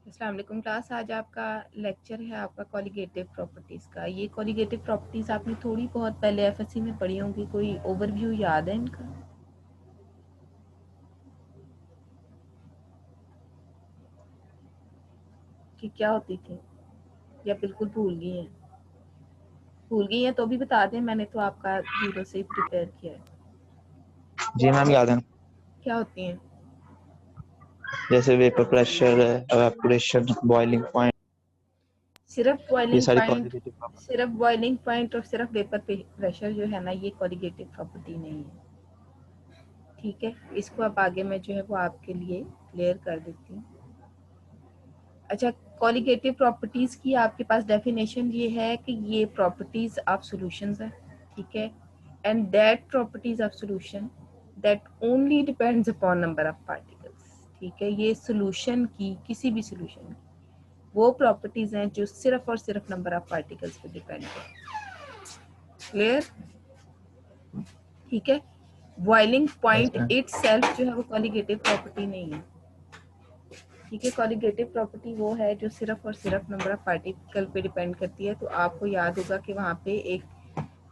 अस्सलाम वालेकुम क्लास। आज आपका लेक्चर है आपका कॉलिगेटिव प्रॉपर्टीज़ का। ये कॉलिगेटिव प्रॉपर्टीज़ आपने थोड़ी बहुत पहले एफएससी में पढ़ी होंगी, कोई ओवरव्यू याद है इनका? कि क्या होती थी या बिल्कुल भूल गई हैं? भूल गई हैं तो भी बता दें, मैंने तो आपका जीरो से ही प्रिपेयर किया है। जी मैम याद है। क्या होती हैं? जैसे vapour pressure, evaporation, boiling point, सिर्फ ये बॉइलिंग सारी पॉइंट, क्वालिटेटिव प्रॉपर्टी। सिर्फ बॉइलिंग पॉइंट और सिर्फ वेपर प्रेशर जो है ना, ये कॉलिगेटिव प्रॉपर्टी नहीं है। ठीक है, इसको अब आगे मैं जो है वो आपके लिए क्लियर कर देती हूँ। अच्छा, कॉलिगेटिव प्रॉपर्टीज की आपके पास डेफिनेशन ये है कि ये प्रॉपर्टीज ऑफ सॉल्यूशंस है, ठीक है, and that properties of solution that only depends upon number of particles. ठीक है, ये सॉल्यूशन की, किसी भी सॉल्यूशन की वो प्रॉपर्टीज हैं जो सिर्फ और सिर्फ नंबर ऑफ पार्टिकल्स पे डिपेंड है। क्लियर? ठीक है, बॉइलिंग पॉइंट इटसेल्फ जो है वो कॉलिगेटिव प्रॉपर्टी नहीं है। ठीक है, कॉलिगेटिव प्रॉपर्टी वो है जो सिर्फ और सिर्फ नंबर ऑफ पार्टिकल पे डिपेंड करती है। तो आपको याद होगा कि वहाँ पे एक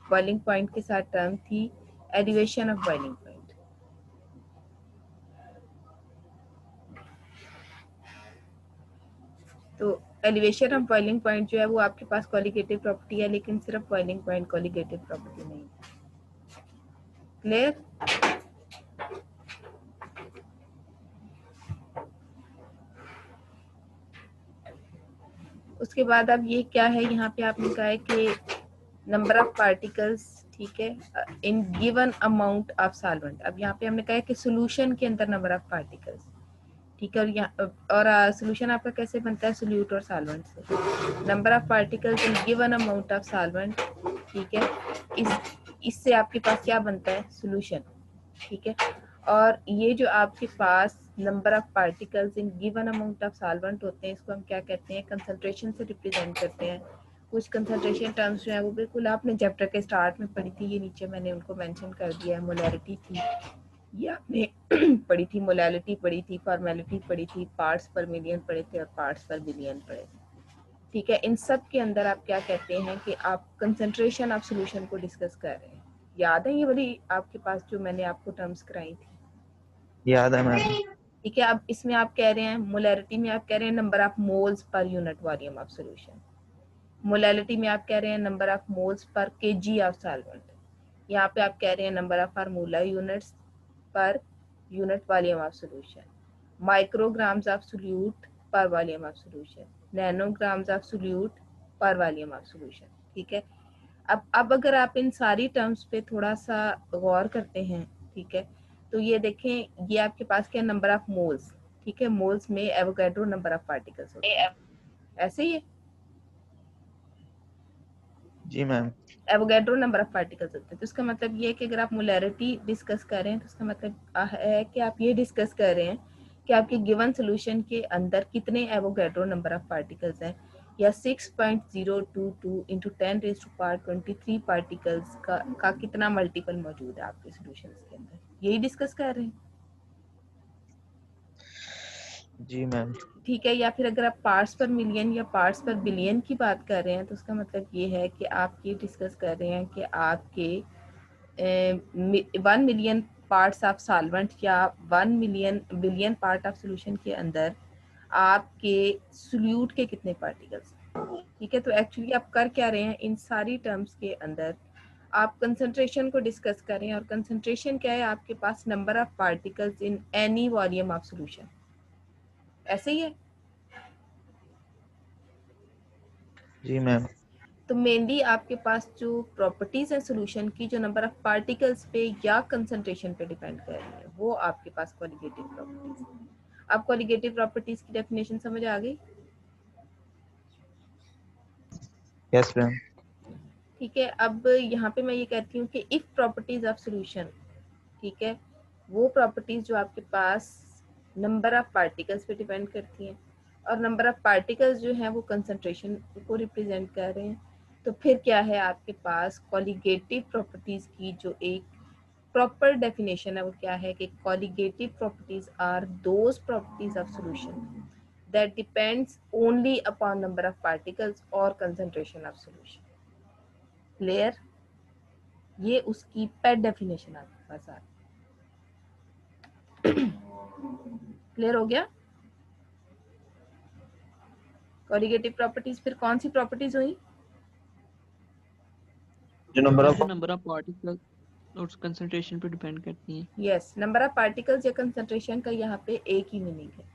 बॉइलिंग पॉइंट के साथ टर्म थी एलिवेशन ऑफ बॉइलिंग पॉइंट। तो एलिवेशन ऑफ बॉइलिंग पॉइंट जो है वो आपके पास कॉलिगेटिव प्रॉपर्टी है, लेकिन सिर्फ बॉइलिंग पॉइंट कॉलिगेटिव प्रॉपर्टी नहीं है। क्लियर? उसके बाद अब ये क्या है, यहाँ पे आपने कहा है कि नंबर ऑफ पार्टिकल्स, ठीक है, इन गिवन अमाउंट ऑफ सॉल्वेंट। अब यहाँ पे हमने कहा है कि सॉल्यूशन के अंदर नंबर ऑफ पार्टिकल्स, ठीक है, और यहाँ और सॉल्यूशन आपका कैसे बनता है, सोल्यूट और सॉल्वेंट से। Number of particles in given amount of solvent, ठीक है, इससे आपके पास क्या बनता है, सॉल्यूशन। ठीक है, और ये जो आपके पास number of particles in given amount of solvent होते हैं, इसको हम क्या कहते हैं, कंसंट्रेशन से रिप्रेजेंट करते हैं। कुछ कंसंट्रेशन टर्म्स जो है वो बिल्कुल आपने चैप्टर के स्टार्ट में पढ़ी थी, ये नीचे मैंने उनको मेंशन कर दिया है। मोलैरिटी थी, ये आपने पढ़ी थी, मोलैलिटी पढ़ी थी, फॉर्मेलिटी पढ़ी थी, पार्ट्स पर मिलियन पढ़े थे और पार्ट्स पर बिलियन पढ़े थे। ठीक है, इन सब के अंदर आप क्या कहते हैं कि आप कंसंट्रेशन ऑफ सॉल्यूशन को डिस्कस कर रहे हैं। याद है ये वाली आपके पास जो मैंने आपको टर्म्स कराई थी? याद है मैम। ठीक है, अब इसमें आप कह रहे हैं, मोलैरिटी में आप कह रहे हैं number of moles per unit volume of solution. Molality में आप कह रहे हैं number of moles per KG of solvent. यहाँ पे आप कह रहे हैं number of formula units per unit volume of solution. Micrograms of solute per volume of solution, nanograms of solute per volume of solution. ठीक है, अब अगर आप इन सारी टर्म्स पे थोड़ा सा गौर करते हैं, ठीक है, तो ये देखें, ये आपके पास क्या, नंबर ऑफ मोल्स। ठीक है, मोल्स में एवोगैड्रो नंबर ऑफ पार्टिकल्स होते हैं, ऐसे ही है। जी ma'am. Avogadro number of particles होते हैं। तो इसका मतलब ये है कि अगर आप मोलैरिटी डिस्कस कर रहे हैं तो इसका मतलब है कि आप ये डिस्कस कर रहे हैं कि आपके गिवन सॉल्यूशन के अंदर कितने एवोगैड्रो नंबर ऑफ पार्टिकल्स हैं, या 6.022 इंटू 10⁻23 पार्टिकल्स का कितना मल्टीपल मौजूद है आपके सॉल्यूशन के अंदर, यही डिस्कस कर रहे हैं। जी मैम। ठीक है, या फिर अगर आप पार्ट्स पर मिलियन या पार्ट्स पर बिलियन की बात कर रहे हैं तो उसका मतलब ये है कि आप ये डिस्कस कर रहे हैं कि आपके 1 मिलियन पार्ट्स ऑफ सॉल्वेंट या 1 million billion part of solution के अंदर आपके सोल्यूट के कितने पार्टिकल्स। ठीक है, तो एक्चुअली आप कर क्या रहे हैं, इन सारी टर्म्स के अंदर आप कंसंट्रेशन को डिस्कस कर रहे हैं, और कंसंट्रेशन क्या है आपके पास, number of particles in any volume of solution. ऐसे ही है। जी मैम। तो मेनली आपके पास जो प्रॉपर्टीज है सॉल्यूशन की, जो नंबर ऑफ पार्टिकल्स पे या कंसंट्रेशन पे डिपेंड कर रही है, वो आपके पास क्वालिटेटिव प्रॉपर्टीज है। अब क्वालिटेटिव प्रॉपर्टीज की डेफिनेशन समझ आ गई? Yes ma'am. ठीक है, अब यहाँ पे मैं ये कहती हूँ कि इफ प्रॉपर्टीज ऑफ सॉल्यूशन, ठीक है, वो प्रॉपर्टीज जो आपके पास नंबर ऑफ पार्टिकल्स पे डिपेंड करती हैं, और नंबर ऑफ पार्टिकल्स जो हैं वो कंसंट्रेशन को रिप्रेजेंट कर रहे हैं, तो फिर क्या है आपके पास कॉलिगेटिव प्रॉपर्टीज की जो एक प्रॉपर डेफिनेशन है वो क्या है कि colligative properties are those properties of solution that depends only upon number of particles or concentration of solution. Clear? ये उसकी पेट डेफिनेशन आपके पास आ क्लियर हो गया? कोलिगेटिव प्रॉपर्टीज फिर कौन सी प्रॉपर्टीज हुई? जो नंबर ऑफ पार्टिकल और कंसंट्रेशन पे डिपेंड करती हैं। यस, नंबर ऑफ पार्टिकल्स या कंसंट्रेशन का यहाँ पे एक ही मीनिंग है।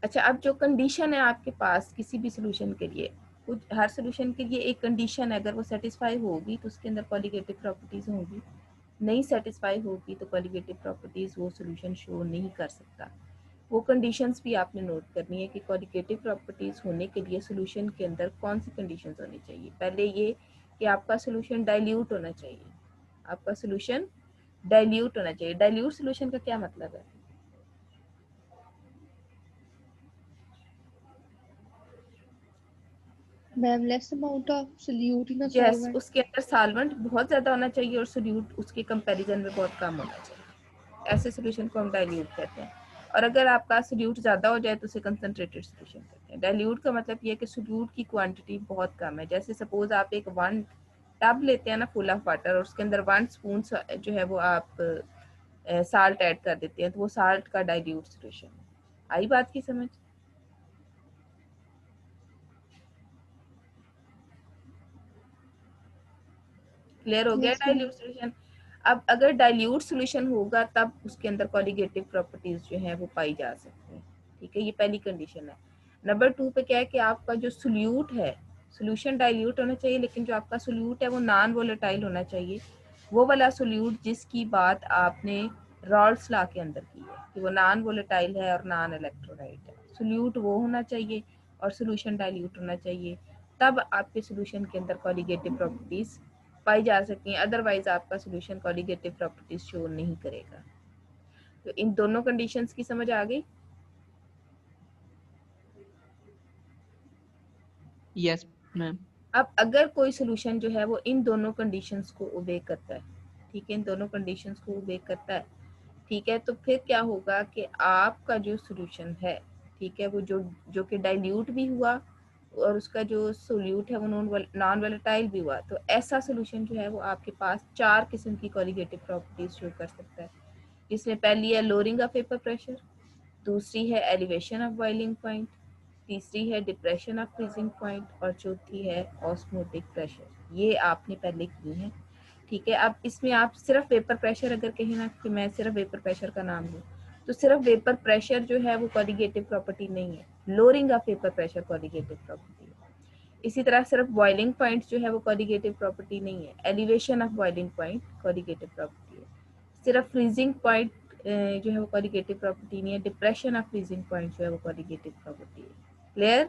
अच्छा, अब जो कंडीशन है आपके पास किसी भी सोल्यूशन के लिए, कुछ हर सोल्यूशन के लिए एक कंडीशन है, अगर वो सेटिस्फाई होगी तो उसके अंदर कोलिगेटिव प्रॉपर्टीज होंगी, नहीं सेटिस्फाई होगी तो कोलिगेटिव प्रॉपर्टीज वो सोल्यूशन शो नहीं कर सकता। वो कंडीशंस भी आपने नोट करनी है कि कोलिगेटिव प्रॉपर्टीज होने के लिए सोल्यूशन के अंदर कौन सी कंडीशंस होनी चाहिए। पहले ये कि आपका सोल्यूशन डाइल्यूट होना चाहिए, आपका सोल्यूशन डाइल्यूट होना चाहिए। डाइल्यूट सोल्यूशन का क्या मतलब है? Ma'am less amount of solute in a yes, solvent. उसके अंदर सॉल्वेंट बहुत ज्यादा होना चाहिए और सोल्यूट उसके कंपैरिजन में बहुत कम होना चाहिए। ऐसे सोल्यूशन को हम डाइल्यूट कहते हैं। और अगर आपका सोल्यूट ज्यादा हो जाए तो उसे कंसंट्रेटेड सोल्यूशन कहते हैं। डाइल्यूट का मतलब ये है कि सोल्यूट की क्वांटिटी बहुत कम है। जैसे सपोज आप एक 1 टब लेते हैं ना फुल ऑफ वाटर, और उसके अंदर 1 स्पून जो है वो आप साल्ट ऐड कर देते हैं, तो वो साल्ट का डाइल्यूट सोल्यूशन है। आई बात की समझ? क्लियर हो गया? Yes, ma'am. Dilute solution. अब अगर डाइल्यूट सोल्यूशन होगा तब उसके अंदर कोलिगेटिव प्रॉपर्टीज जो है वो पाई जा सकती हैं। ठीक है, ये पहली कंडीशन है। नंबर 2 पे क्या है कि आपका जो सोल्यूट है, सोल्यूशन डाइल्यूट होना चाहिए, लेकिन जो आपका सोल्यूट है वो नॉन वोलेटाइल होना चाहिए। वो वाला सोल्यूट जिसकी बात आपने रॉल्स लॉ के अंदर की है कि वो नॉन वोलेटाइल है और नॉन इलेक्ट्रोलाइट है। सोल्यूट वो होना चाहिए और सोल्यूशन डाइल्यूट होना चाहिए, तब आपके सोल्यूशन के अंदर कोलिगेटिव प्रॉपर्टीज पाई जा सकती हैं। अदरवाइज आपका सोल्यूशन कोलिगेटिव प्रॉपर्टीज शो नहीं करेगा। तो इन दोनों कंडीशंस की समझ आ गई? Yes ma'am. अब अगर कोई सोल्यूशन जो है वो इन दोनों कंडीशंस को ओबे करता है, ठीक है, इन दोनों कंडीशंस को ओबे करता है, ठीक है, तो फिर क्या होगा कि आपका जो सोल्यूशन है, ठीक है, वो जो कि डाइल्यूट भी हुआ और उसका जो सोल्यूट है वो नॉन वोलेटाइल भी हुआ, तो ऐसा सोल्यूशन जो है वो आपके पास 4 किस्म की कोलिगेटिव प्रॉपर्टीज शो कर सकता है। जिसमें पहली है लोअरिंग ऑफ वेपर प्रेशर, दूसरी है एलिवेशन ऑफ बॉइलिंग पॉइंट, तीसरी है डिप्रेशन ऑफ फ्रीजिंग पॉइंट और चौथी है ऑस्मोटिक प्रेशर। ये आपने पहले की है, ठीक है। अब इसमें आप सिर्फ वेपर प्रेशर अगर कहें ना कि मैं सिर्फ वेपर प्रेशर का नाम लूँ, तो सिर्फ वेपर प्रेशर जो है वो कोलिगेटिव प्रॉपर्टी नहीं है, lowering of vapour pressure colligative property है। इसी तरह सिर्फ बॉइलिंग पॉइंट जो है वो कोलिगेटिव प्रॉपर्टी नहीं है, elevation of boiling point colligative property है। सिर्फ फ्रीजिंग पॉइंट जो है वो कोलिगेटिव प्रॉपर्टी नहीं है, डिप्रेशन ऑफ फ्रीजिंग पॉइंट जो है वो कोलिगेटिव प्रॉपर्टी है। क्लियर?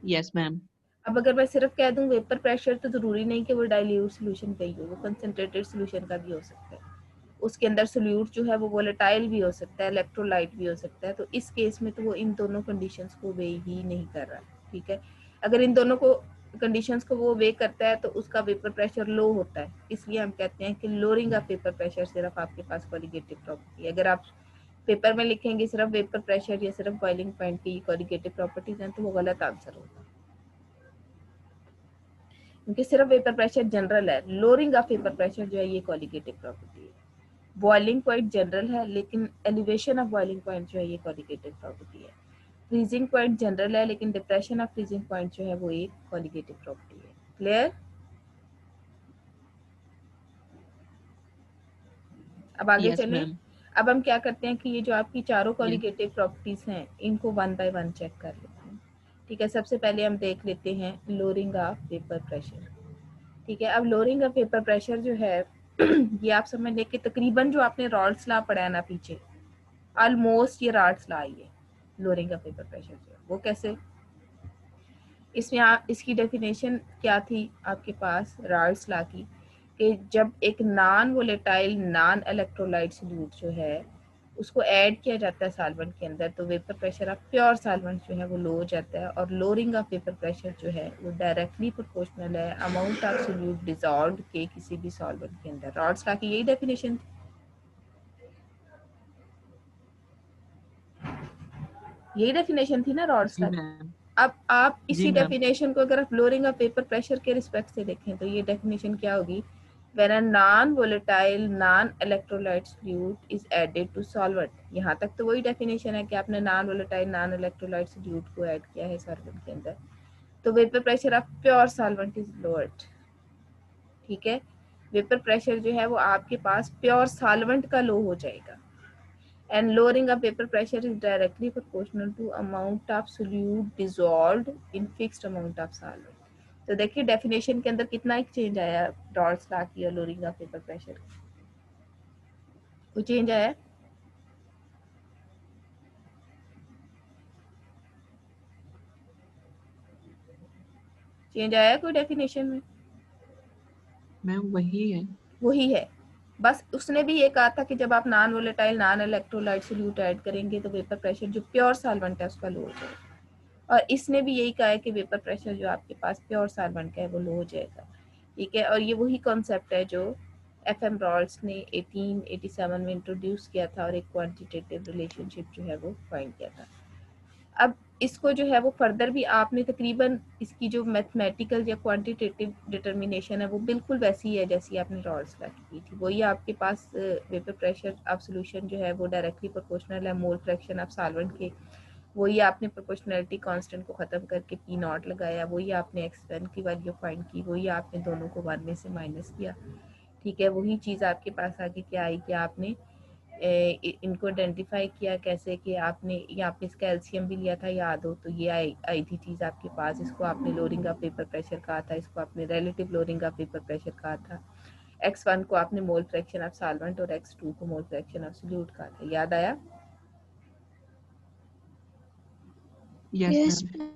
Yes ma'am. अब अगर मैं सिर्फ कह दूं वेपर प्रेशर, तो जरूरी नहीं कि वो डाइल्यूट सोल्यूशन का ही हो, वो कंसंट्रेटेड सोल्यूशन का भी हो सकता है। उसके अंदर सोल्यूट जो है वो वोलेटाइल भी हो सकता है, इलेक्ट्रोलाइट भी हो सकता है। तो इस केस में तो वो इन दोनों कंडीशंस को वे ही नहीं कर रहा, ठीक है। अगर इन दोनों को कंडीशंस को वो वे करता है तो उसका वेपर प्रेशर लो होता है, इसलिए हम कहते हैं कि लोअरिंग ऑफ वेपर प्रेशर सिर्फ आपके पास कोलिगेटिव प्रॉपर्टी है। अगर आप पेपर में लिखेंगे सिर्फ वेपर प्रेशर या सिर्फ बॉइलिंग पॉइंट की कोलिगेटिव प्रॉपर्टीज हैं, तो वो गलत आंसर होगा, क्योंकि सिर्फ वेपर प्रेशर जनरल है, लोअरिंग ऑफ वेपर प्रेशर जो है ये कोलिगेटिव प्रॉपर्टी है। बॉइलिंग पॉइंट जनरल है, लेकिन एलिवेशन ऑफ बॉइलिंग पॉइंट जो है ये कोलिगेटिव प्रॉपर्टी है। फ्रीजिंग पॉइंट जनरल है, लेकिन डिप्रेशन ऑफ फ्रीजिंग पॉइंट जो है वो एक कोलिगेटिव प्रॉपर्टी है। क्लियर? अब आगे यस चलें। मैम। अब हम क्या करते हैं कि ये जो आपकी चारों कोलिगेटिव प्रॉपर्टीज हैं इनको 1 बाय 1 चेक कर लेते हैं, ठीक है। सबसे पहले हम देख लेते हैं लोअरिंग ऑफ वेपर प्रेशर, ठीक है। अब लोअरिंग ऑफ वेपर प्रेशर जो है ये आप समझ लें कि तकरीबन जो आपने रॉल्स लॉ पढ़ा है ना पीछे, ऑलमोस्ट ये रॉल्स लॉ ही है। लोअरिंग ऑफ वेपर प्रेशर जो है वो कैसे, इसमें आप इसकी डेफिनेशन क्या थी आपके पास रॉल्स लॉ की, कि जब एक non volatile non electrolyte solute जो है उसको ऐड किया जाता है सॉल्वेंट के अंदर, तो vapour pressure of pure solvent जो है वो लो हो जाता है, और लोअरिंग ऑफ वेपर प्रेशर जो है वो डायरेक्टली प्रोपोर्शनल है अमाउंट ऑफ सोल्यूट डिसॉल्व्ड के किसी भी सॉल्वेंट के अंदर। रॉल्स लॉ की यही डेफिनेशन थी, यही डेफिनेशन थी ना रॉड्सला की। मैम। अब आप जी इसी मैम। डेफिनेशन को अगर आप लोअरिंग ऑफ वेपर प्रेशर के रिस्पेक्ट से देखें तो ये डेफिनेशन क्या होगी, when a non-volatile non-electrolyte fluid is added to solvent। यहाँ तक तो वही डेफिनेशन है कि आपने non volatile non electrolyte fluid को ऐड किया है सॉल्वेंट के अंदर, तो vapour pressure of pure solvent is lowered. ठीक है, वेपर प्रेशर जो है वो आपके पास प्योर सॉल्वेंट का लो हो जाएगा। and lowering of vapor pressure is directly proportional to amount of solute dissolved in fixed amount of solvent। तो देखिए डेफिनेशन के अंदर कितना एक चेंज आया रॉल्स लॉ की और लोअरिंग ऑफ वेपर प्रेशर, कोई चेंज आया? चेंज आया कोई डेफिनेशन में? मैम वही है। वही है, बस उसने भी ये कहा था कि जब आप non volatile non electrolyte solute add करेंगे तो वेपर प्रेशर जो प्योर सॉल्वेंट है उसका लो हो जाएगा, और इसने भी यही कहा है कि वेपर प्रेशर जो आपके पास प्योर सॉल्वेंट का है वो लो हो जाएगा। ठीक है, और ये वही कॉन्सेप्ट है जो एफएम रॉल्स ने 1887 में इंट्रोड्यूस किया था और एक क्वांटिटेटिव रिलेशनशिप जो है वो फाइंड किया था। अब इसको जो है वो फर्दर भी आपने तकरीबन इसकी जो मैथमेटिकल या क्वांटिटेटिव डिटर्मिनेशन है वो बिल्कुल वैसी है जैसी आपने रॉल्स लॉ की थी। वही आपके पास वेपर प्रेशर ऑफ सॉल्यूशन जो है वो डायरेक्टली प्रोपोर्शनल है मोल फ्रैक्शन ऑफ सॉल्वेंट के। वही आपने प्रोपोर्शनलिटी कांस्टेंट को खत्म करके पी नॉट लगाया, वही आपने x1 की वैल्यू फाइंड की, वही आपने दोनों को 1 में से माइनस किया। ठीक है, वही चीज़ आपके पास आगे क्या आई कि आपने इनको आइडेंटिफाई किया कैसे कि आपने यहाँ पे इसका एलसीएम भी लिया था, याद हो तो ये आई थी चीज़ आपके पास। इसको आपने लोअरिंग ऑफ वेपर प्रेशर कहा था, इसको आपने relative lowering of vapour pressure कहा था। x1 को आपने मोल फ्रैक्शन ऑफ सॉल्वेंट और x2 को मोल फ्रैक्शन ऑफ सोल्यूट कहा था, याद आया? Yes ma'am.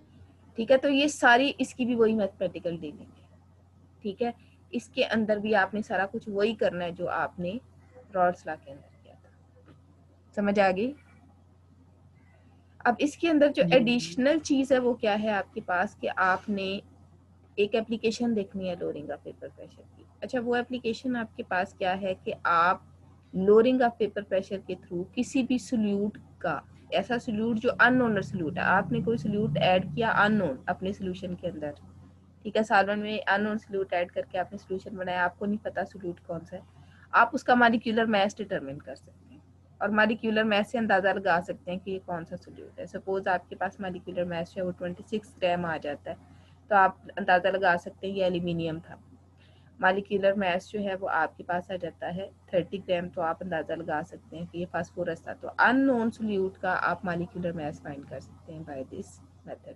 ठीक है, तो ये सारी इसकी भी वही मैथमेटिकल डीलिंग है। ठीक है, इसके अंदर भी आपने सारा कुछ वही करना है जो आपने रॉल्स लॉ के अंदर किया था। समझ आ गई? अब इसके अंदर जो एडिशनल चीज है वो क्या है आपके पास कि आपने एक एप्लीकेशन देखनी है लोअरिंग ऑफ वेपर प्रेशर की। अच्छा, वो एप्लीकेशन आपके पास क्या है कि आप लोअरिंग ऑफ वेपर प्रेशर के थ्रू किसी भी सोल्यूट का, ऐसा सोल्यूट जो अननोन सोल्यूट है, आपने कोई सोल्यूट ऐड किया अननोन अपने सोल्यूशन के अंदर, ठीक है, सॉल्वेंट में अननोन सोल्यूट ऐड करके आपने सोल्यूशन बनाया, आपको नहीं पता सोल्यूट कौन सा है, आप उसका मॉलिक्यूलर मास डिटरमिन कर सकते हैं और मॉलिक्यूलर मास से अंदाजा लगा सकते हैं कि ये कौन सा सोल्यूट है। सपोज आपके पास मॉलिक्यूलर मास है वो 26 ग्राम आ जाता है, तो आप अंदाजा लगा सकते हैं ये एल्यूमिनियम था। मॉलिक्यूलर मास जो है वो आपके पास आ जाता है 30 ग्राम, तो आप अंदाजा लगा सकते हैं कि ये फास्फोरस था। तो अननोन सोल्यूट का आप मॉलिक्यूलर मास फाइंड कर सकते हैं बाय दिस मेथड।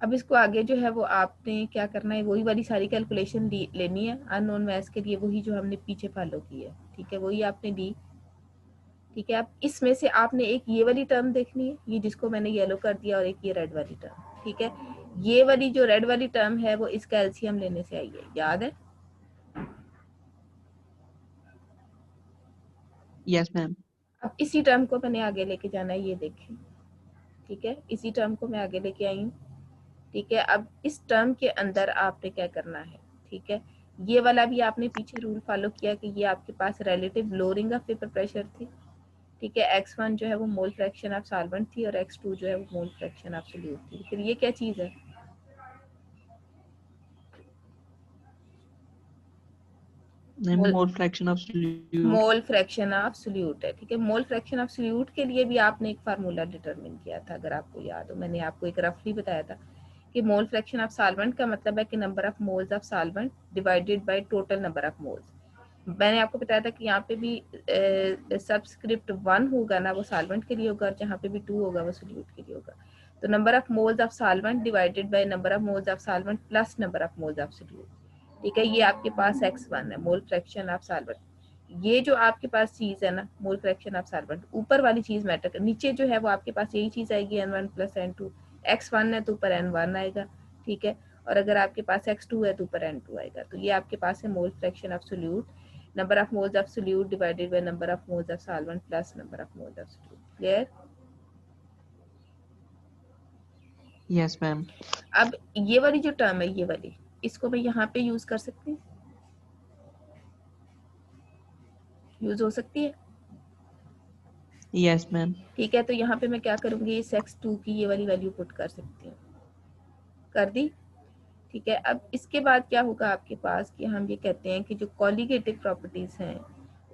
अब इसको आगे जो है वो आपने क्या करना है, वही वाली सारी कैलकुलेशन लेनी है अननोन मास के लिए, वही जो हमने पीछे फॉलो की है। ठीक है, वही आपने दी। ठीक है, अब इसमें से आपने एक ये वाली टर्म देखनी है, ये जिसको मैंने येलो कर दिया, और एक ये रेड वाली टर्म। ठीक है, ये वाली जो रेड वाली टर्म है वो इसका एलसीएम लेने से आई है, याद है? Yes ma'am. अब इसी टर्म को मैंने आगे लेके जाना है, ये देखें। ठीक है, इसी टर्म को मैं आगे लेके आई हूँ। ठीक है, अब इस टर्म के अंदर आपने क्या करना है, ठीक है, ये वाला भी आपने पीछे रूल फॉलो किया कि ये आपके पास relative lowering of vapour pressure थी। ठीक है, x1 जो है वो मोल फ्रैक्शन ऑफ सॉल्वेंट थी और x2 जो है वो मोल फ्रैक्शन ऑफ सोल्यूट थी। फिर ये क्या चीज है? Mole fraction of solute. Mole fraction of solute है। ठीक है, मोल फ्रैक्शन ऑफ सोल्यूट के लिए भी आपने एक फार्मूला डिटरमिन किया था, अगर आपको याद हो, मैंने आपको एक रफली बताया था कि मोल फ्रैक्शन ऑफ सॉल्वेंट का मतलब है कि number of moles of solvent divided by total number of moles. मैंने आपको बताया था कि यहाँ पे भी सबस्क्रिप्ट 1 होगा ना वो सॉल्वेंट के लिए होगा, और जहाँ पे भी 2 होगा वो सोल्यूट के लिए होगा। तो number of moles of solvent divided by number of moles of solvent plus number of moles of solute. ठीक है, ये आपके पास x1 है, मोल फ्रैक्शन ऑफ सॉल्वेंट। ये जो आपके पास चीज है ना मोल फ्रैक्शन ऑफ सॉल्वेंट, ऊपर वाली चीज मैटर कर, नीचे जो है वो आपके पास यही चीज आएगी n1 प्लस n2। x1 है तो ऊपर n1 आएगा। ठीक है, और अगर आपके पास x2 है तो ऊपर n2 आएगा। तो ये आपके पास है mole fraction of solute, number of moles of solute divided by number of moles of solvent plus number of moles of solute. Clear? Yes ma'am. अब ये वाली जो टर्म है, ये वाली, इसको मैं यहाँ पे यूज कर सकती हूँ, यूज हो सकती है। Yes ma'am. ठीक है, तो यहाँ पे मैं क्या करूँगी, इस x2 की ये वाली वैल्यू पुट कर सकती हूँ, कर दी। ठीक है, अब इसके बाद क्या होगा आपके पास कि हम ये कहते हैं कि जो कॉलीगेटिव प्रॉपर्टीज हैं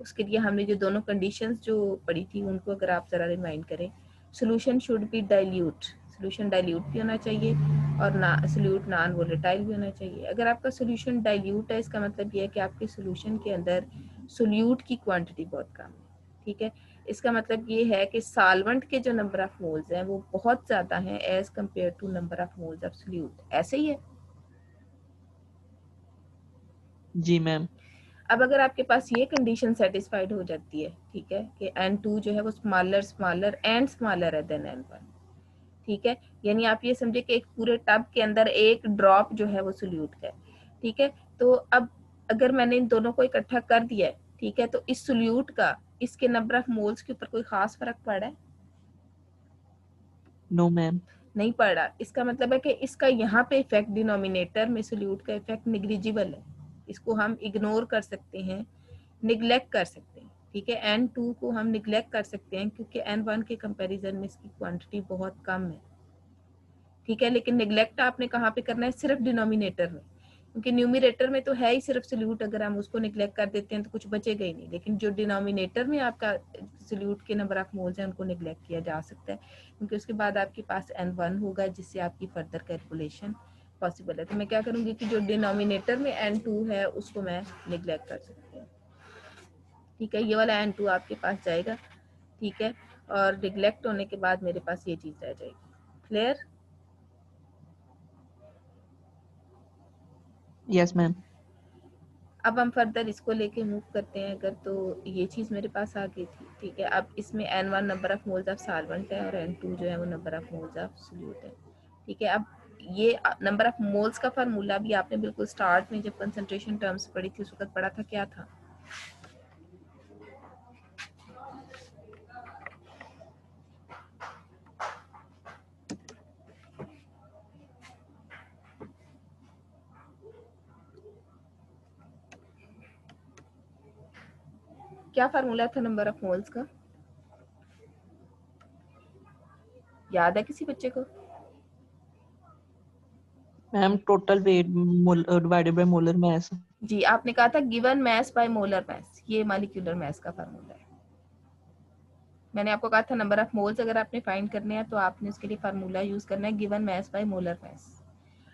उसके लिए हमने जो दोनों कंडीशंस जो पढ़ी थी उनको अगर आप जरा रिमाइंड करें, solution should be dilute, solution dilute भी होना चाहिए और ना सोल्यूट नॉन वोलेटाइल भी होना चाहिए। अगर आपका सोल्यूशन डाइल्यूट है इसका मतलब ये है कि आपके सोल्यूशन के अंदर सोल्यूट की क्वांटिटी बहुत कम है। ठीक है, इसका मतलब ये है कि सॉल्वेंट के जो नंबर ऑफ मोल्स हैं वो बहुत ज्यादा हैं as compare to number of moles of solute, ऐसे ही है। जी मैम। अब अगर आपके पास ये कंडीशन सेटिस्फाइड हो जाती है, ठीक है, कि N2 जो है वो स्मॉलर एंड स्मॉलर है देन N1, ठीक है, यानी आप ये समझे कि एक पूरे टब के अंदर एक ड्रॉप जो है वो सोल्यूट है। ठीक है, तो अब अगर मैंने इन दोनों को इकट्ठा कर दिया है, ठीक है, तो इस सोल्यूट का इसके नंबर ऑफ मोल्स के ऊपर कोई खास फर्क पड़ा है? No ma'am. नहीं पड़ा। इसका मतलब है कि इसका यहाँ पे इफेक्ट डिनोमिनेटर में सोल्यूट का इफेक्ट निग्लिजिबल है, इसको हम इग्नोर कर सकते हैं, निग्लेक्ट कर सकते हैं। ठीक है, N2 को हम निग्लेक्ट कर सकते हैं क्योंकि N1 के कंपैरिजन में इसकी क्वांटिटी बहुत कम है। ठीक है, लेकिन निग्लेक्ट आपने कहाँ पे करना है, सिर्फ डिनोमिनेटर में, क्योंकि न्यूमिनेटर में तो है ही सिर्फ सोल्यूट, अगर हम उसको निग्लेक्ट कर देते हैं तो कुछ बचेगा ही नहीं, लेकिन जो डिनोमिनेटर में आपका सोल्यूट के नंबर ऑफ मोल्स हैं उनको निग्लेक्ट किया जा सकता है, क्योंकि उसके बाद आपके पास N1 होगा जिससे आपकी फर्दर कैलकुलेशन पॉसिबल है। तो मैं क्या करूंगी कि जो डिनोमिनेटर में N2 है उसको मैं निग्लेक्ट कर सकती हूँ। ठीक है, ये वाला N2 आपके पास जाएगा। ठीक है, और निग्लेक्ट होने के बाद मेरे पास ये चीज रह जाएगी। क्लियर? Yes ma'am. अब हम फर्दर इसको लेके मूव करते हैं अगर, तो ये चीज मेरे पास आ गई थी। ठीक है, अब इसमें N1 number of moles of solvent है और N2 जो है वो number of moles of solute है। ठीक है, अब ये नंबर ऑफ मोल्स का फार्मूला भी आपने बिल्कुल स्टार्ट में जब कंसंट्रेशन टर्म्स पढ़ी थी उस वक्त पढ़ा था, क्या था? क्या फार्मूला था नंबर ऑफ मोल्स का, याद है किसी बच्चे को? Ma'am total weight divided by molar mass. जी, आपने कहा था given mass by molar mass, ये मॉलिक्यूलर मास का फार्मूला है। मैंने आपको कहा था नंबर ऑफ मोल्स अगर आपने फाइंड करने हैं तो आपने उसके लिए फार्मूला यूज करना है गिवन मास बाय मोलर मास।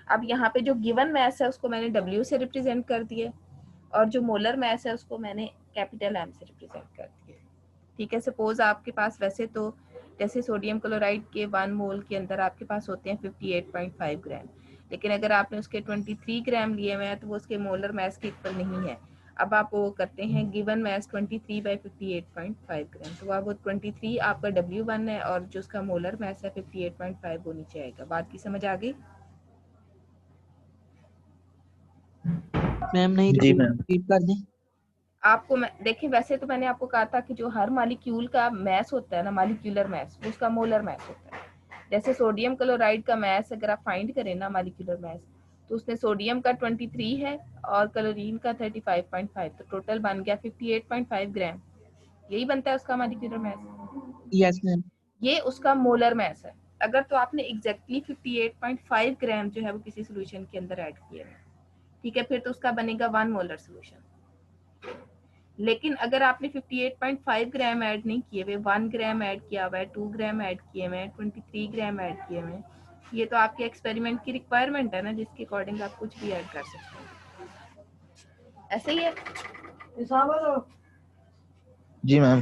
अब यहाँ पे जो गिवन मास है उसको मैंने W से रिप्रेजेंट कर दिया और जो मोलर मास है उसको मैंने कैपिटल M से रिप्रेजेंट कर दिया। ठीक है, सपोज आपके पास वैसे तो जैसे सोडियम क्लोराइड के 1 मोल के अंदर आपके पास होते हैं 58.5 ग्राम, लेकिन अगर आपने उसके 23 ग्राम लिए हुए हैं तो वो उसके मोलर मास के इक्वल नहीं है। अब आप वो करते हैं गिवन मास 23/58.5 ग्राम, तो अब वो 23 आपका W1 है और जो उसका मोलर मास है 58.5 वो नीचे आएगा। बात की समझ आ गई? मैम नहीं, जी मैम। रिपीट कर दें। आपको मैं देखिए, वैसे तो मैंने आपको कहा था कि जो हर मॉलिक्यूल का मास होता है ना, मॉलिक्यूलर मास, वो उसका मोलर मास होता है। जैसे सोडियम क्लोराइड का मास अगर आप फाइंड करें ना मॉलिक्यूलर मास, तो उसने सोडियम का 23 है और क्लोरीन का 35.5, तो टोटल बन गया 58.5 ग्राम। यही बनता है उसका मॉलिक्यूलर मास, यस मैम। ये उसका मोलर मास है। अगर तो आपने एग्जैक्टली 58.5 ग्राम जो है वो किसी सोल्यूशन के अंदर ऐड किए हैं, ठीक है, फिर तो उसका बनेगा 1 मोलर सोल्यूशन। लेकिन अगर आपने 58.5 ग्राम ऐड नहीं किए हुए, 1 ग्राम ऐड किया हुआ है, 2 ग्राम ऐड किए हुए, 23 ग्राम ऐड किए हुए, ये तो आपके एक्सपेरिमेंट की रिक्वायरमेंट है ना, जिसके अकॉर्डिंग आप कुछ भी ऐड कर सकते हैं। ऐसे ही है। जी मैम।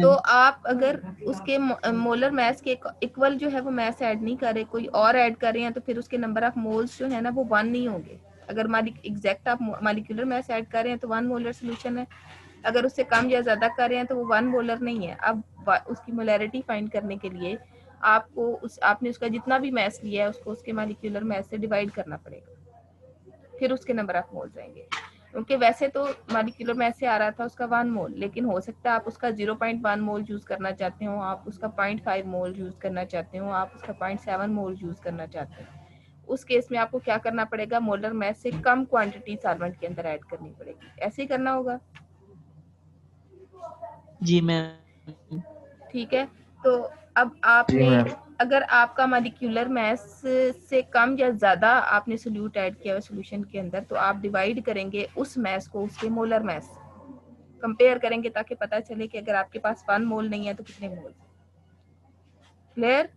तो आप अगर उसके मोलर मास के इक्वल जो है वो मास ऐड नहीं कर रहे, कोई और ऐड कर रहे हैं, तो फिर उसके नंबर ऑफ मोल्स जो है ना वो 1 नहीं होंगे। अगर एग्जैक्ट आप मॉलिक्यूलर मास ऐड कर रहे हैं तो 1 मोलर सोल्यूशन है, अगर उससे कम या ज्यादा कर रहे हैं तो वो 1 मोलर नहीं है। अब उसकी मोलैरिटी फाइंड करने के लिए आपको आपने उसका जितना भी मास लिया है उसको उसके मॉलिक्यूलर मास से डिवाइड करना पड़ेगा, फिर उसके नंबर ऑफ मोल्स आएंगे। क्योंकि वैसे तो मॉलिक्यूलर मास से आ रहा था उसका 1 मोल, लेकिन हो सकता है आप उसका 0.1 मोल यूज करना चाहते हो, आप उसका 0.5 मोल यूज करना चाहते हो, आप उसका 0.7 मोल यूज करना चाहते हो। उस केस में आपको क्या करना पड़ेगा, मोलर मास से कम क्वांटिटी सॉल्वेंट के अंदर ऐड करनी पड़ेगी। ऐसे ही करना होगा। जी मैम। ठीक है। तो अब आपने अगर आपका मॉलिक्यूलर मास से कम या ज्यादा आपने सोल्यूट ऐड किया है सोल्यूशन के अंदर, तो आप डिवाइड करेंगे उस मास को उसके मोलर मास कंपेयर करेंगे, ताकि पता चले कि अगर आपके पास 1 मोल नहीं है तो कितने मोल। क्लियर?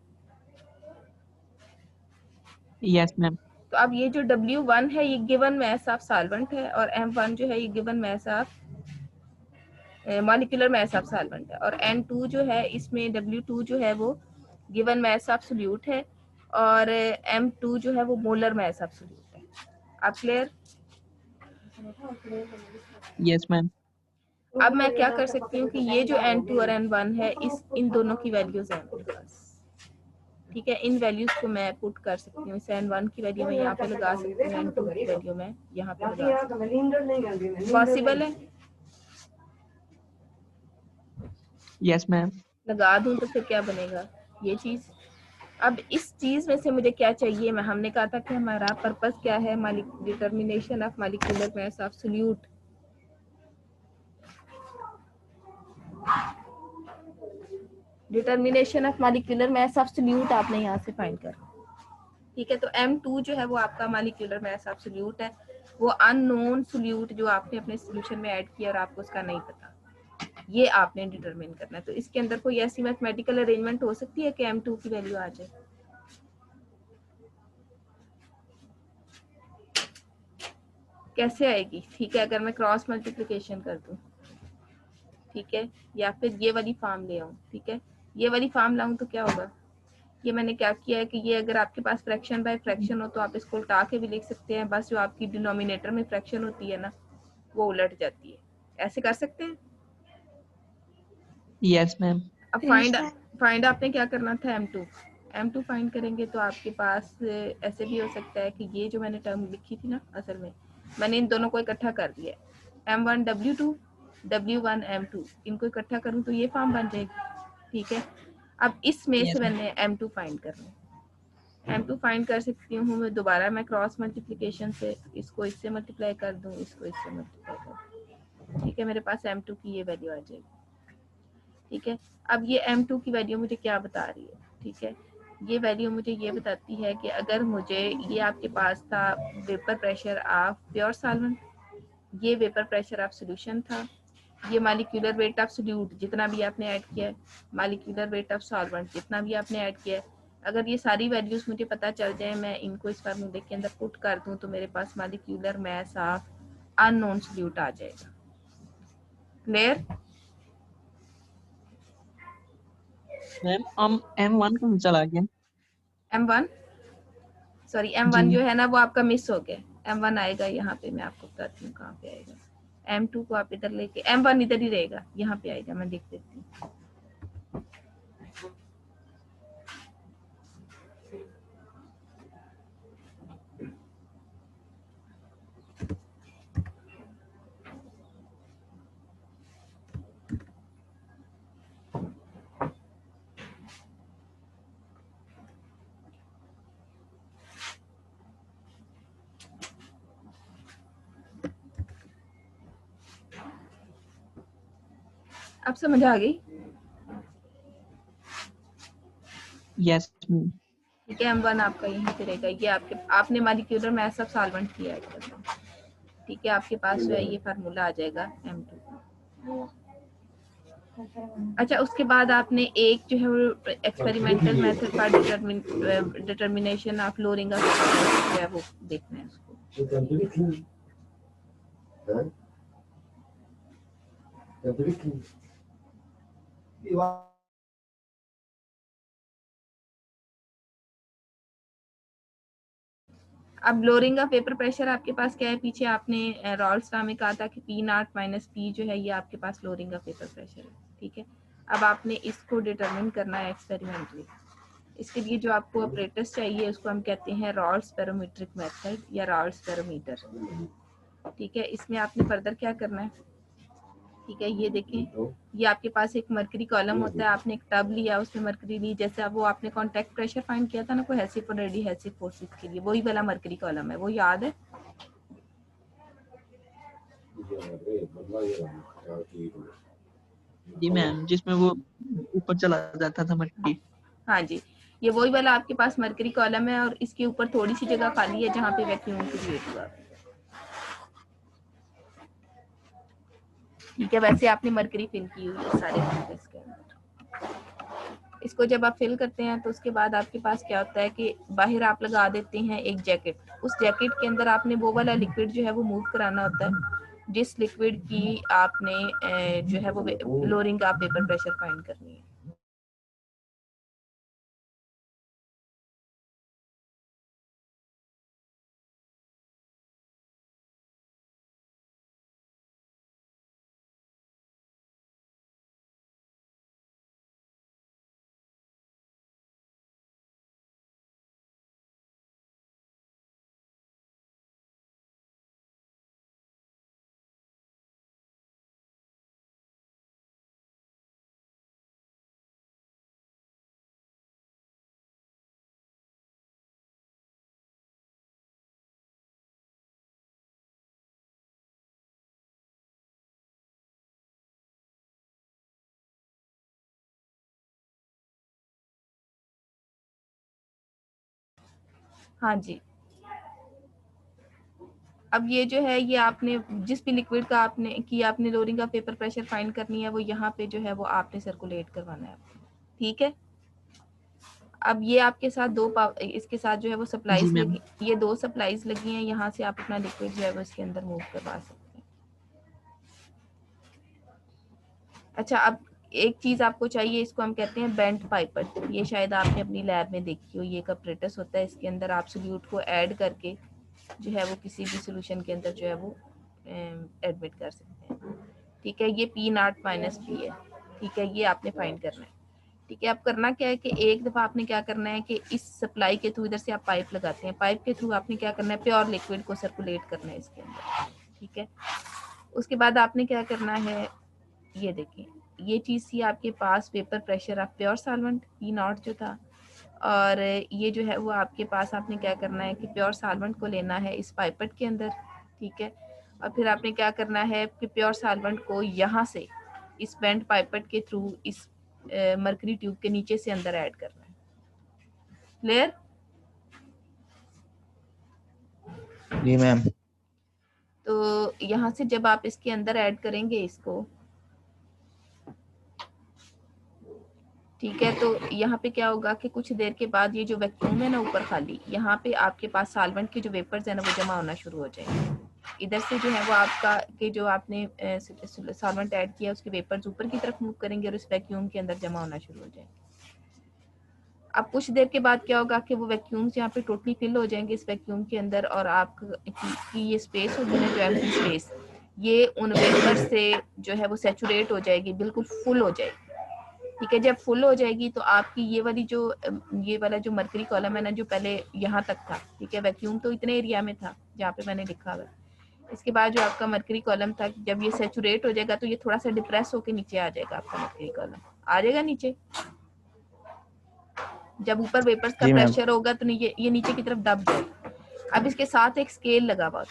Yes ma'am. तो अब ये जो W1 है ये गिवन मास ऑफ सॉल्वेंट है, और M1 जो है ये given mass of molecular mass of solvent है, और N2 जो है इसमें W2 जो है वो गिवन मास ऑफ सोल्यूट है, और M2 जो है वो मोलर मास ऑफ सोल्यूट है। आप क्लियर? Yes ma'am. अब मैं क्या कर सकती हूँ कि ये जो N2 और N1 है इन दोनों की वैल्यूज हैं मेरे पास, ठीक है। इन वैल्यूज को मैं पुट कर सकती हूँ। इस N1 की वैल्यू मैं यहाँ पे लगा सकती हूँ, N2 की वैल्यू मैं यहाँ पे लगा सकती हूँ। पॉसिबल है? Yes ma'am. लगा दूं तो फिर क्या बनेगा ये चीज। अब इस चीज में से मुझे क्या चाहिए, मैं हमने कहा था कि हमारा पर्पस क्या है, determination of molecular mass of solute. Determination of molecular mass of solute आपने यहाँ से फाइंड करना, ठीक है। तो M2 जो है वो आपका मॉलिक्यूलर मास ऑफ सोल्यूट है, वो अननोन सोल्यूट जो आपने अपने सोल्यूशन में ऐड किया और आपको उसका नहीं पता, ये आपने डिटरमिन करना है। तो इसके अंदर कोई ऐसी मैथमेटिकल अरेंजमेंट हो सकती है कि M2 की वैल्यू आ जाए? कैसे आएगी? ठीक है, अगर मैं क्रॉस मल्टीप्लिकेशन कर दूं, ठीक है, या फिर ये वाली फॉर्म ले आऊं, ठीक है, ये वाली फॉर्म लाऊं तो क्या होगा? ये मैंने क्या किया है कि ये अगर आपके पास फ्रैक्शन बाय फ्रैक्शन हो तो आप इसको उल्टा के भी लिख सकते हैं, बस जो आपकी डिनोमिनेटर में फ्रैक्शन होती है ना वो उलट जाती है। ऐसे कर सकते हैं? Yes ma'am. अब फाइंड आपने क्या करना था? M2 फाइंड करेंगे तो आपके पास ऐसे भी हो सकता है कि ये जो मैंने टर्म लिखी थी ना, असल में मैंने इन दोनों को इकट्ठा कर दिया, M1 W2 W1 M2, इनको इकट्ठा करूं तो ये फॉर्म बन जाएगी, ठीक है। अब इसमें से मैंने M2 फाइंड करना है। M2 फाइंड कर सकती हूँ मैं दोबारा, मैं क्रॉस मल्टीप्लिकेशन से इसको इससे मल्टीप्लाई कर दूं, इसको इससे मल्टीप्लाई कर दूं, ठीक है, मेरे पास M2 की ये वैल्यू आ जाएगी, ठीक है। अब ये M2 की वैल्यू मुझे क्या बता रही है? ठीक है, ये वैल्यू मुझे ये बताती है कि अगर मुझे ये आपके पास था vapour pressure of pure solvent, ये वेपर प्रेशर ऑफ सॉल्यूशन था, ये मॉलिक्यूलर वेट ऑफ सोल्यूट जितना भी आपने ऐड किया है, मॉलिक्यूलर वेट ऑफ सॉल्वेंट जितना भी आपने ऐड किया है, अगर ये सारी वैल्यूज मुझे पता चल जाए, मैं इनको इस फार्मूले के अंदर पुट कर दूं तो मेरे पास molecular mass of unknown solute आ जाएगा। क्लियर? मैम हम M1 कहाँ चला गया? M1 सॉरी M1 जो है ना वो आपका मिस हो गया। M1 आएगा यहाँ पे, मैं आपको बताती हूँ कहाँ पे आएगा। M2 को आप इधर लेके, M1 इधर ही रहेगा, यहाँ पे आएगा, मैं देख देती हूँ। अब समझ आ गई? Yes ma'am. ठीक है, M1 आपका यहीं पे रहेगा। ये आपने मॉलिक्यूलर मास ऑफ सॉल्वेंट किया है, ठीक है, आपके पास जो है ये फार्मूला आ जाएगा M2। अच्छा, उसके बाद आपने एक जो है वो experimental method for determination of lowering of जो है वो देखना है उसको। अब लोअरिंग ऑफ वेपर प्रेशर आपके पास क्या है? पीछे आपने रॉल्स लॉ में कहा था कि P0 माइनस P जो है ये आपके पास लोअरिंग ऑफ वेपर प्रेशर है, ठीक है। अब आपने इसको डिटरमिन करना है एक्सपेरिमेंटली। इसके लिए जो आपको ऑपरेटर्स चाहिए उसको हम कहते हैं रॉल्स बैरोमीट्रिक मेथड या रॉल्स बैरोमीटर, ठीक है। इसमें आपने फर्दर क्या करना है? ठीक है, ये देखें, ये आपके पास एक मरकरी कॉलम होता है, आपने एक टब लिया, उसमें मरकरी ली, जैसे अब वो आपने कांटेक्ट प्रेशर फाइंड किया था ना कोई हैसिफ और रेडी हैसिफ फोर्सेस के लिए, वही वाला मरकरी कॉलम है, वो याद है? जी मैम, जिसमें वो ऊपर चला जाता था मर्करी। हाँ जी, ये वही वाला आपके पास मरकरी कॉलम है और इसके ऊपर थोड़ी सी जगह खाली है जहाँ पे वैक्यूम क्रिएट हुआ। ठीक है, वैसे आपने मरकरी फिल की हुई है सारे सर्फेस के अंदर। इसको जब आप फिल करते हैं तो उसके बाद आपके पास क्या होता है कि बाहर आप लगा देते हैं एक जैकेट। उस जैकेट के अंदर आपने वो वाला लिक्विड जो है वो मूव कराना होता है जिस लिक्विड की आपने जो है वो लोअरिंग का पेपर प्रेशर फाइंड करनी है। हाँ जी, अब ये जो है ये आपने जिस भी लिक्विड का आपने लोअरिंग का पेपर प्रेशर फाइंड करनी है वो यहाँ पे जो है वो आपने सर्कुलेट करवाना है। ठीक है, अब ये आपके साथ इसके साथ जो है वो सप्लाईज लगी, ये 2 सप्लाईज लगी हैं, यहाँ से आप अपना लिक्विड जो है वो इसके अंदर मूव करवा सकते हैं। अच्छा, अब एक चीज आपको चाहिए, इसको हम कहते हैं बेंट पाइपेट। ये शायद आपने अपनी लैब में देखी हो, ये एक अपरेटस होता है, इसके अंदर आप सोल्यूट को ऐड करके जो है वो किसी भी सोल्यूशन के अंदर जो है वो एडमिट कर सकते हैं। ठीक है, ये P0-P है। ठीक है, ये आपने फाइंड करना है। ठीक है, अब करना क्या है कि एक दफ़ा आपने क्या करना है कि इस सप्लाई के थ्रू इधर से आप पाइप लगाते हैं, पाइप के थ्रू आपने क्या करना है, प्योर लिक्विड को सर्कुलेट करना है इसके अंदर। ठीक है, उसके बाद आपने क्या करना है, ये देखें, ये चीज़ थी आपके पास vapour pressure of pure solvent P0 जो था, और ये जो है वो आपके पास आपने क्या करना है कि प्योर सॉल्वेंट को लेना है इस पाइपेट के अंदर। ठीक है, और फिर आपने क्या करना है कि प्योर सॉल्वेंट को यहाँ से इस बेंट पाइपेट के थ्रू इस मरकरी ट्यूब के नीचे से अंदर ऐड करना है। क्लियर? जी मैम। तो यहाँ से जब आप इसके अंदर ऐड करेंगे इसको, ठीक है, तो यहाँ पे क्या होगा कि कुछ देर के बाद ये जो वैक्यूम है ना ऊपर खाली, यहाँ पे आपके पास सॉल्वेंट के जो वेपर्स है ना वो जमा होना शुरू हो जाएंगे। इधर से जो है वो आपका कि जो आपने सॉल्वेंट ऐड किया उसके वेपर्स ऊपर की तरफ मूव करेंगे और इस वैक्यूम के अंदर जमा होना शुरू हो जाएंगे। अब कुछ देर के बाद क्या होगा कि वो वैक्यूम्स यहाँ पे टोटली फिल हो जाएंगे इस वैक्यूम के अंदर, और आपकी ये स्पेस होगी ना जो एम्प्टी स्पेस, ये उन वेपर से जो है वो सैचुरेट हो जाएगी, बिल्कुल फुल हो जाएगी। ठीक है, जब फुल हो जाएगी तो आपकी ये वाला जो मरकरी कॉलम है ना जो पहले यहाँ तक था, ठीक है, वैक्यूम तो इतने एरिया में था जहाँ पे मैंने लिखा हुआ, इसके बाद जो आपका मरकरी कॉलम था जब ये सैचुरेट हो जाएगा तो ये थोड़ा सा डिप्रेस होकर नीचे आ जाएगा, आपका मरकरी कॉलम आ जाएगा नीचे। जब ऊपर वेपर्स का प्रेशर होगा तो ये नीचे की तरफ दब जाएगा। अब इसके साथ एक स्केल लगा हुआ,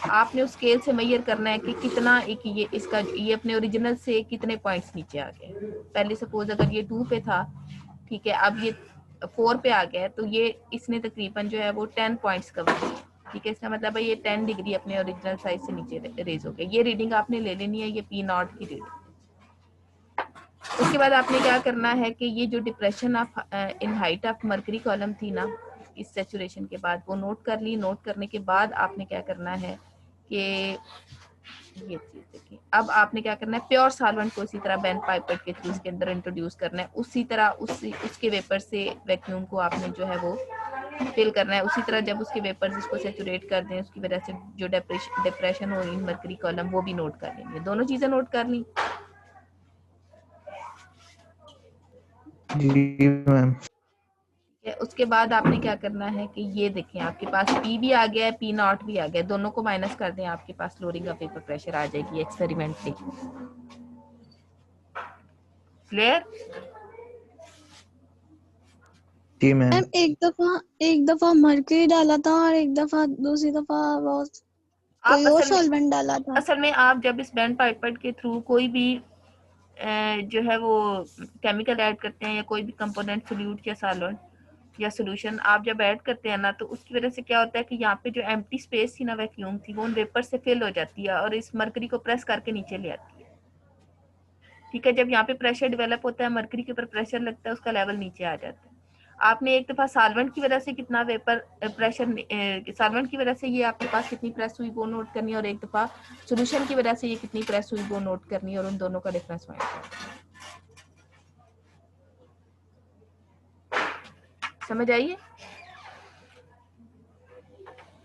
आपने उस स्केल से मेजर करना है कि कितना एक ये अपने ओरिजिनल से कितने पॉइंट्स नीचे आ गए। पहले सपोज अगर ये 2 पे था, ठीक है, अब ये 4 पे आ गया है, तो ये इसने तकरीबन जो है वो 10 पॉइंट्स कवर किए। ठीक है, इसका मतलब है ये 10 डिग्री अपने ओरिजिनल साइज से नीचे रेज हो गया। ये रीडिंग आपने ले लेनी है, ये P0 की रीडिंग। उसके बाद आपने क्या करना है कि ये जो depression of in height of mercury column थी ना इस सैचुरेशन के बाद, वो नोट कर ली। नोट करने के बाद आपने क्या करना है कि ये चीज देखिए, अब आपने क्या करना है, प्योर सॉल्वेंट को इसी तरह बेंट पाइपेट के थ्रू इसके अंदर इंट्रोड्यूस करना है, उसी तरह उसके वेपर से वैक्यूम को आपने जो है वो फिल करना है। उसी तरह जब उसके वेपर्स इसको सैचुरेट कर दें, उसकी वजह से जो डिप्रेशन हो इन मरकरी कॉलम वो भी नोट कर लेंगे। दोनों चीजें नोट कर ली। जी मैम। उसके बाद आपने क्या करना है कि ये देखें आपके पास P भी आ गया है, P0 भी आ गया है, दोनों को माइनस कर दें, आपके पास लोअरिंग का पेपर प्रेशर आ जाएगी एक्सपेरिमेंटली। क्लियर? जी मैम। मैम एक दफा मरकरी डाला था और एक दफा दूसरी दफा कोई और सॉल्वेंट डाला था। असल में आप जब इस बेंट पाइपेट के थ्रू कोई भी जो है वो केमिकल ऐड करते हैं या कोई भी कंपोनेंट सोल्यूट या सॉल्वेंट या सोल्यूशन आप जब ऐड करते हैं ना, तो उसकी वजह से क्या होता है कि यहाँ पे जो एम्प्टी स्पेस थी ना, वैक्यूम थी, वो उन वेपर से फिल हो जाती है और इस मरकरी को प्रेस करके नीचे ले आती है। ठीक है, जब यहाँ पे प्रेशर डेवलप होता है, मरकरी के ऊपर प्रेशर लगता है, उसका लेवल नीचे आ जाता है। आपने एक दफा सॉल्वेंट की वजह से कितना वेपर प्रेशर, सॉल्वेंट की वजह से ये आपके पास कितनी प्रेस हुई वो नोट करनी है, और एक दफा सोल्यूशन की वजह से ये कितनी प्रेस हुई वो नोट करनी है, और उन दोनों का डिफरेंस फाइंड करना है। समझ आइए?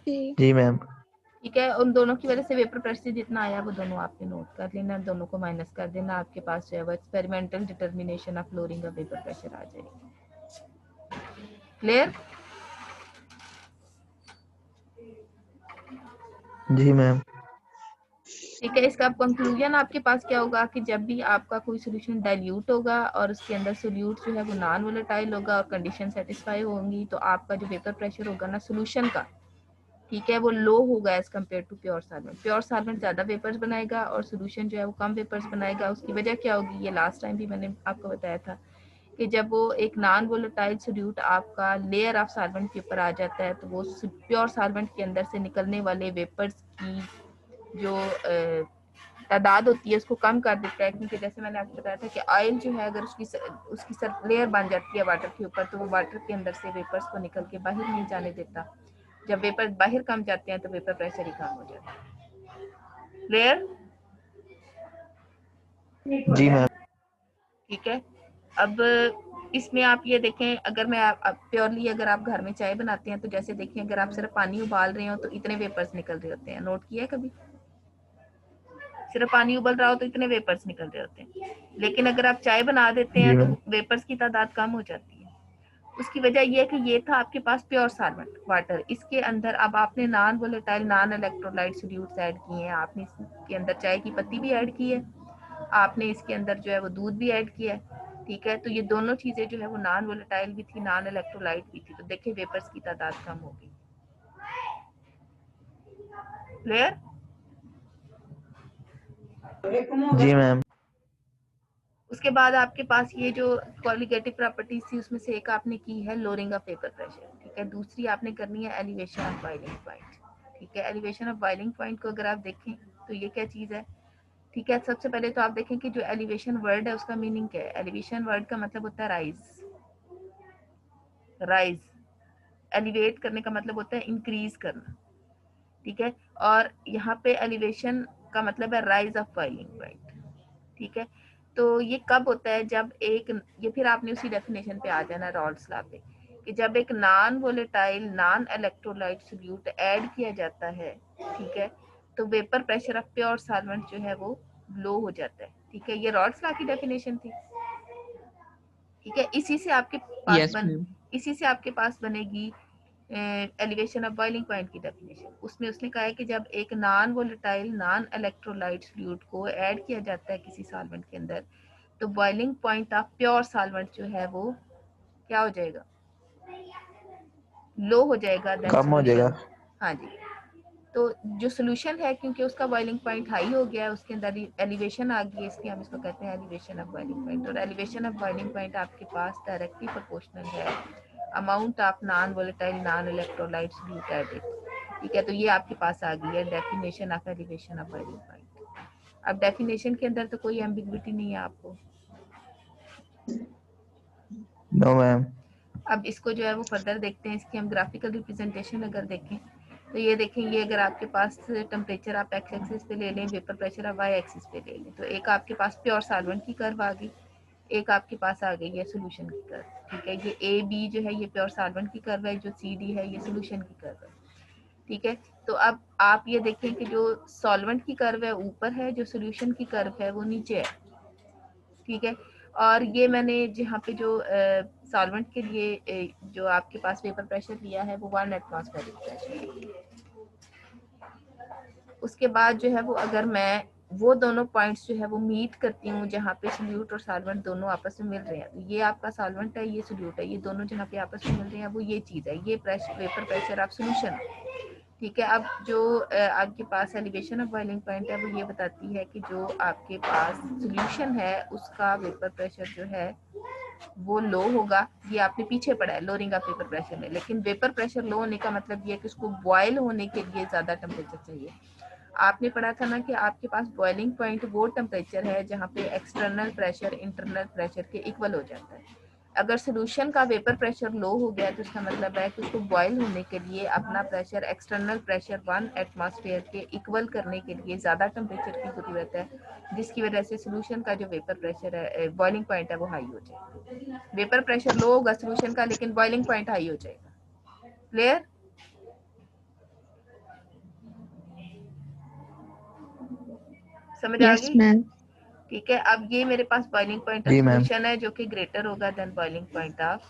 जी मैम। ठीक है, उन दोनों की वजह से वेपर प्रेशर जितना आया वो दोनों आपने नोट कर लेना, दोनों को माइनस कर देना, आपके पास जो है वो experimental determination of lowering of vapour pressure आ जाएगी। क्लियर? जी मैम। ठीक है, इसका कंक्लूजन आपके पास क्या होगा कि जब भी आपका कोई सोल्यूशन डाइल्यूट होगा और उसके अंदर सोल्यूट जो है वो नॉन वोलेटाइल होगा और कंडीशन सेटिस्फाई होंगी, तो आपका जो वेपर प्रेशर होगा ना सोल्यूशन का, ठीक है, वो लो होगा as compare to pure solvent. Pure solvent ज्यादा वेपर्स बनाएगा और सोल्यूशन जो है वो कम वेपर्स बनाएगा। उसकी वजह क्या होगी, ये लास्ट टाइम भी मैंने आपको बताया था कि जब वो एक नॉन वोलेटाइल सोल्यूट आपका लेयर ऑफ सॉल्वेंट के ऊपर आ जाता है, तो वो प्योर सॉल्वेंट के अंदर से निकलने वाले वेपर्स की जो तादाद होती है उसको कम कर देता है। क्योंकि जैसे मैंने आपको बताया था कि ऑयल जो है अगर उसकी लेयर बन जाती है वाटर के ऊपर, तो वो वाटर के अंदर से वेपर्स को निकल के बाहर नहीं जाने देता। जब वेपर बाहर कम जाते हैं तो वेपर प्रेशर ही कम हो जाता है। क्लियर? जी मैम। ठीक है, अब इसमें आप ये देखें, अगर मैं प्योरली अगर आप घर में चाय बनाते हैं तो जैसे देखें, अगर आप सिर्फ पानी उबाल रहे हो तो इतने वेपर्स निकल रहे होते हैं। नोट किया है कभी? सिर्फ पानी उबल रहा हो तो इतने वेपर्स निकल रहे होते हैं। लेकिन अगर आप चाय बना देते हैं तो वेपर्स की तादाद कम हो जाती है। उसकी वजह यह है कि ये था आपके पास प्योर सॉल्वेंट वाटर, इसके अंदर अब आपने non volatile non electrolyte solutes add किए हैं, आपने इसके अंदर चाय की पत्ती भी ऐड की है, आपने इसके अंदर जो है वो दूध भी ऐड किया है। ठीक है, तो ये दोनों चीजें जो है वो नॉन वोलेटाइल भी थी, नॉन इलेक्ट्रोलाइट भी थी, तो देखिए वेपर्स की तादाद कम हो गई। क्लियर? जी मैम। उसके बाद आपके पास ये जो क्वालिटेटिव प्रॉपर्टीज थी उसमें से एक आपने की है लोअरिंग ऑफ वेपर प्रेशर। ठीक है, दूसरी आपने करनी है एलिवेशन ऑफ बॉइलिंग पॉइंट। ठीक है, एलिवेशन ऑफ बॉइलिंग पॉइंट को अगर आप देखें तो ये क्या चीज है। ठीक है, सबसे पहले तो आप देखें कि जो एलिवेशन वर्ड है उसका मीनिंग क्या है। एलिवेशन वर्ड का मतलब होता है राइज। राइज एलिवेट करने का मतलब होता है इंक्रीज करना। ठीक है, और यहाँ पे एलिवेशन का मतलब है राइज ऑफ बॉइलिंग पॉइंट। ठीक है, तो ये कब होता है, जब एक, ये फिर आपने उसी डेफिनेशन पे आ जाना रॉल्स लॉ पे, कि जब एक non volatile non electrolyte solute add किया जाता है, ठीक है, तो vapour pressure of pure solvent जो है वो लो हो जाता है। ठीक है, ये रॉल्स लॉ की डेफिनेशन थी। ठीक है, इसी से आपके पास इसी से आपके पास बनेगी एलिवेशन ऑफ बॉइलिंग पॉइंट की डेफिनेशन। उसमें उसने कहा है कि जब एक non volatile non electrolyte solute को ऐड किया जाता है किसी सॉल्वेंट के अंदर, तो boiling point of pure solvent जो है वो क्या हो जाएगा, लो हो जाएगा, कम हो जाएगा। हाँ जी, तो जो सोल्यूशन है क्योंकि उसका बॉइलिंग पॉइंट हाई हो गया है, उसके अंदर एलिवेशन आ गई है, इसलिए हम इसको कहते हैं एलिवेशन ऑफ बॉइलिंग पॉइंट। और एलिवेशन ऑफ बॉइलिंग पॉइंट आपके पास डायरेक्टली प्रोपोर्शनल है amount of non volatile non electrolyte solute added. ठीक है, तो ये आपके पास आ गई है definition of elevation of boiling point. अब डेफिनेशन के अंदर तो कोई एम्बिग्विटी नहीं है आपको। No ma'am. अब इसको जो है वो फर्दर देखते हैं, इसकी हम ग्राफिकल रिप्रेजेंटेशन अगर देखें तो ये देखें, ये अगर आपके पास टेम्परेचर आप एक्स एक्सिस पे ले लें, वेपर प्रेशर आप वाई एक्सिस पे ले लें, तो एक आपके पास प्योर सॉल्वेंट की कर्व आ गई, एक आपके पास आ गई है सोल्यूशन की कर्व। ठीक है, ये ए बी जो है ये प्योर सॉल्वेंट की कर्व है, जो सी डी है ये सोल्यूशन की कर्व है। ठीक है, तो अब आप ये देखें कि जो सॉल्वेंट की कर्व है ऊपर है, जो सोल्यूशन की कर्व है वो नीचे है। ठीक है, और ये मैंने जहाँ पे जो सॉल्वेंट के लिए जो आपके पास वेपर प्रेशर लिया है वो 1 एटमॉस्फेरिक प्रेशर है। उसके बाद जो है वो अगर मैं वो दोनों पॉइंट्स जो है वो मीट करती हूँ जहाँ पे सोल्यूट और सॉल्वेंट दोनों आपस में मिल रहे हैं, तो ये आपका सॉल्वेंट है, ये सोल्यूट है, ये दोनों जहाँ पे आपस में मिल रहे हैं वो ये चीज़ है, ये वेपर प्रेशर ऑफ सोल्यूशन है। ठीक है। अब जो आपके पास एलिवेशन ऑफ बॉइलिंग पॉइंट है वो ये बताती है कि जो आपके पास सॉल्यूशन है उसका वेपर प्रेशर जो है वो लो होगा। ये आपने पीछे पढ़ा है लोअरिंग ऑफ वेपर प्रेशर में, लेकिन वेपर प्रेशर लो होने का मतलब ये है कि उसको बॉयल होने के लिए ज्यादा टेम्परेचर चाहिए। आपने पढ़ा था ना कि आपके पास बॉइलिंग पॉइंट वो टेम्परेचर है जहाँ पे एक्सटर्नल प्रेशर इंटरनल प्रेशर के इक्वल हो जाता है। अगर सोल्यूशन का वेपर प्रेशर लो हो गया तो इसका मतलब है कि उसको बॉयल होने के लिए अपना प्रेशर एक्सटर्नल प्रेशर 1 एटमॉस्फेयर के इक्वल करने के लिए ज़्यादा टेम्परेचर की ज़रूरत है, जिसकी वजह से सोल्यूशन का जो वेपर प्रेशर है बॉइलिंग पॉइंट है वो हाई हो जाएगा। वेपर प्रेशर लो होगा सोल्यूशन का लेकिन बॉइलिंग पॉइंट हाई हो जाएगा। क्लियर? समझ आ यस गई? मैम। ठीक है। अब ये मेरे पास बॉइलिंग पॉइंट ऑफ जी मैम। सोल्यूशन है जो कि ग्रेटर होगा than boiling point of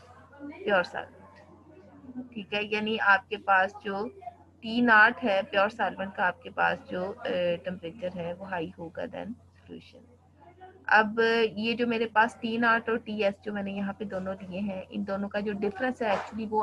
pure solvent. ठीक है, यानी आपके पास जो T0 है प्योर सॉल्वेंट का, आपके पास जो टेम्परेचर है वो हाई होगा देन सोल्यूशन। अब ये जो मेरे पास T0 और TS जो मैंने यहाँ पे दोनों लिए हैं, इन दोनों का जो डिफरेंस है एक्चुअली वो